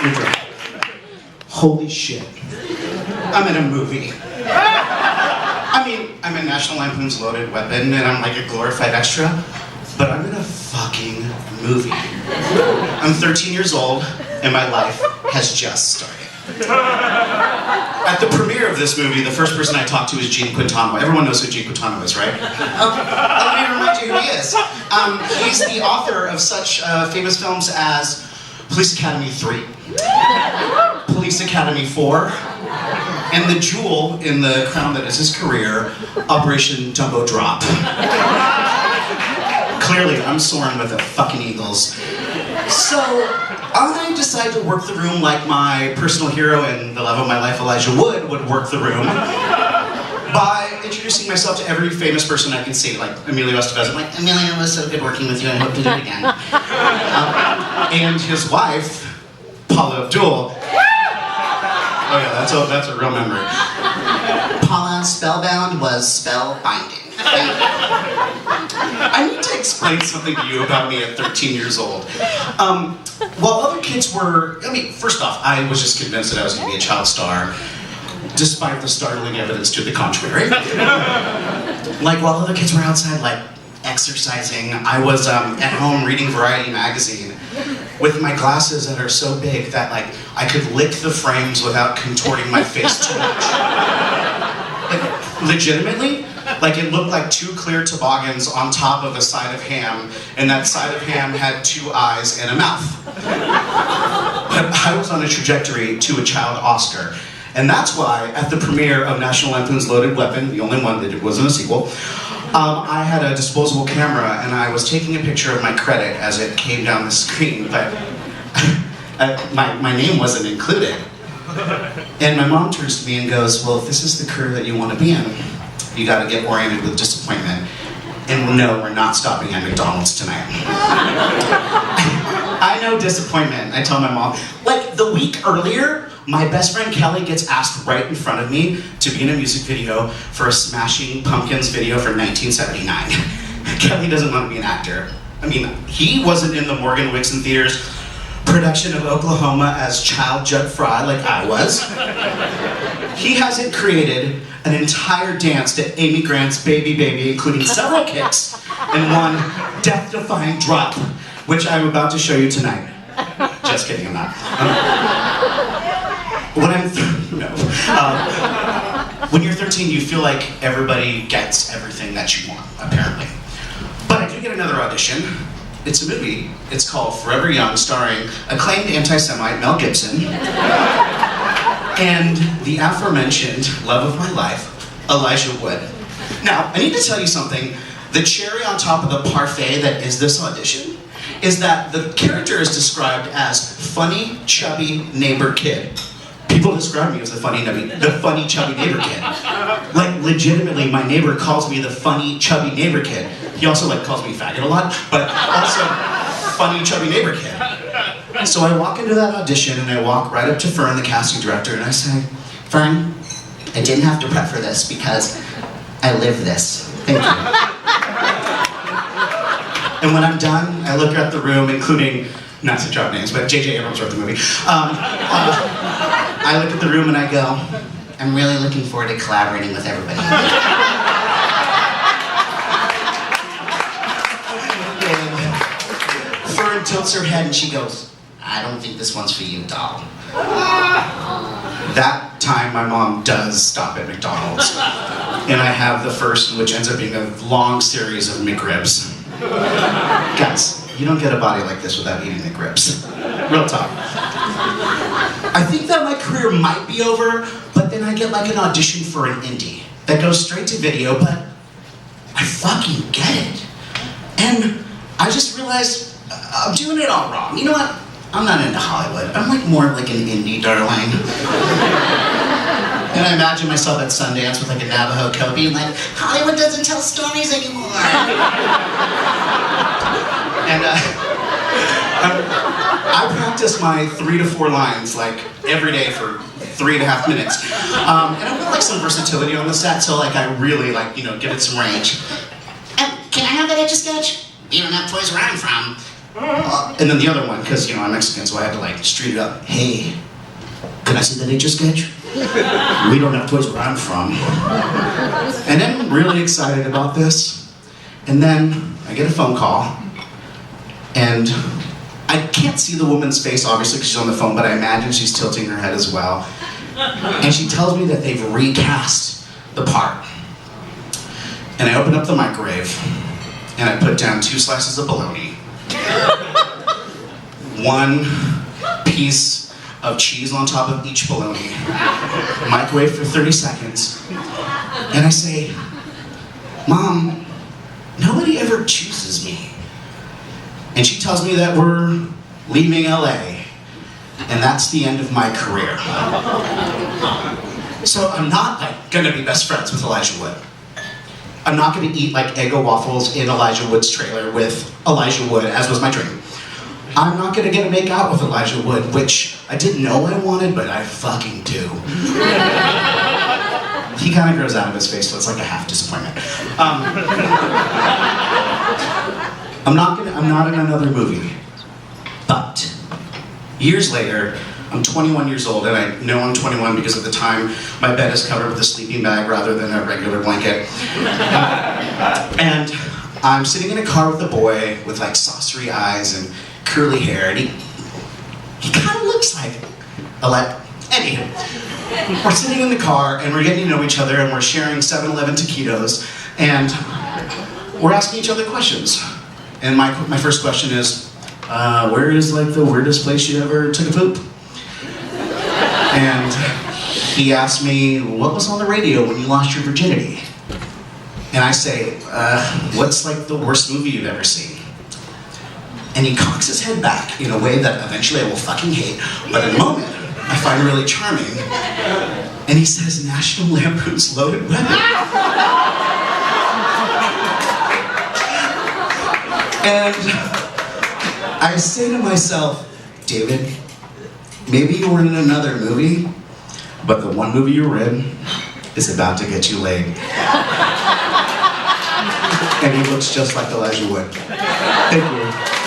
You're drunk. Holy shit. I'm in a movie. I mean, I'm in National Lampoon's Loaded Weapon, and I'm like a glorified extra, but I'm in a fucking movie. I'm 13 years old, and my life has just started. At the premiere of this movie, the first person I talked to is Gene Quintano. Everyone knows who Gene Quintano is, right? Let me remind you who he is. He's the author of such famous films as Police Academy 3, Police Academy 4, and the jewel in the crown that is his career, Operation Dumbo Drop. Clearly, I'm soaring with the fucking Eagles. So, I decided to work the room like my personal hero and the love of my life, Elijah Wood, would work the room by introducing myself to every famous person I can see, like Emilio Estevez. I'm like, Emilio, it was so good working with you, I hope to do it again. And his wife, Paula Abdul. Oh yeah, that's a real memory. Paula Spellbound was spellbinding. I need to explain something to you about me at 13 years old. While other kids were, first off, I was just convinced that I was going to be a child star, despite the startling evidence to the contrary. Like, while other kids were outside, like, exercising, I was at home reading Variety magazine with my glasses that are so big that, like, I could lick the frames without contorting my face too much. Like, legitimately? Like, it looked like two clear toboggans on top of a side of ham, and that side of ham had two eyes and a mouth. But I was on a trajectory to a child Oscar. And that's why, at the premiere of National Lampoon's Loaded Weapon, the only one that wasn't a sequel, I had a disposable camera, and I was taking a picture of my credit as it came down the screen, but my name wasn't included. And my mom turns to me and goes, well, if this is the career that you want to be in, you got to get oriented with disappointment. And no, we're not stopping at McDonald's tonight. I know disappointment, I tell my mom. Like, the week earlier, my best friend Kelly gets asked right in front of me to be in a music video for a Smashing Pumpkins video from 1979. Kelly doesn't want to be an actor. I mean, he wasn't in the Morgan Wixon Theater's production of Oklahoma as Child Judd Fry like I was. He hasn't created an entire dance to Amy Grant's Baby Baby, including several kicks and one death-defying drop, which I'm about to show you tonight. Just kidding, I'm not. When you're 13, you feel like everybody gets everything that you want, apparently. But I do get another audition. It's a movie. It's called Forever Young, starring acclaimed anti-Semite Mel Gibson and the aforementioned love of my life, Elijah Wood. Now, I need to tell you something. The cherry on top of the parfait that is this audition is that the character is described as funny, chubby neighbor kid. People describe me as the funny, chubby neighbor kid. Like, legitimately, my neighbor calls me the funny, chubby neighbor kid. He also, like, calls me faggot a lot, but also funny, chubby neighbor kid. So I walk into that audition, and I walk right up to Fern, the casting director, and I say, Fern, I didn't have to prep for this because I live this. Thank you. And when I'm done, I look at the room, including, not to drop names, but J.J. Abrams wrote the movie. I look at the room and I go, I'm really looking forward to collaborating with everybody. And Fern tilts her head and she goes, I don't think this one's for you, doll. That time my mom does stop at McDonald's. And I have the first, which ends up being a long series of McRibs. Guys, you don't get a body like this without eating McRibs. Real talk. I think that my career might be over, but then I get like an audition for an indie that goes straight to video, but I fucking get it. And I just realized I'm doing it all wrong. You know what? I'm not into Hollywood. I'm like more like an indie darling. And I imagine myself at Sundance with like a Navajo coat being like, Hollywood doesn't tell stories anymore. And I practice my 3 to 4 lines like every day for 3.5 minutes. And I've got like some versatility on the set, so like I really like, give it some range. Can I have that Etch-a-Sketch? You don't have toys where I'm from. And then the other one, because I'm Mexican, so I had to like street it up. Hey, can I see the nature sketch? We don't have toys where I'm from. And then I'm really excited about this. And then I get a phone call, and I can't see the woman's face, obviously, because she's on the phone, but I imagine she's tilting her head as well. And she tells me that they've recast the part. And I open up the microwave, and I put down 2 slices of bologna, 1 piece of cheese on top of each bologna, microwave for 30 seconds, and I say, Mom, nobody ever chooses me. And she tells me that we're leaving LA, and that's the end of my career. So I'm not like gonna be best friends with Elijah Wood. I'm not gonna eat like Eggo waffles in Elijah Wood's trailer with Elijah Wood, as was my dream. I'm not gonna get to make out with Elijah Wood, which I didn't know I wanted, but I fucking do. He kind of grows out of his face, so it's like a half disappointment. I'm not in another movie. But years later, I'm 21 years old, and I know I'm 21 because at the time my bed is covered with a sleeping bag rather than a regular blanket. And I'm sitting in a car with a boy with like saucery eyes and curly hair, and he kind of looks like anywho. We're sitting in the car and we're getting to know each other, and we're sharing 7-Eleven taquitos, and we're asking each other questions. And my first question is, where is like the weirdest place you ever took a poop? And he asked me, what was on the radio when you lost your virginity? And I say, what's like the worst movie you've ever seen? And he cocks his head back in a way that eventually I will fucking hate, but in a moment I find really charming. And he says, National Lampoon's Loaded Weapon. And I say to myself, David, maybe you were in another movie, but the one movie you were in is about to get you laid. And he looks just like Elijah Wood. Thank you.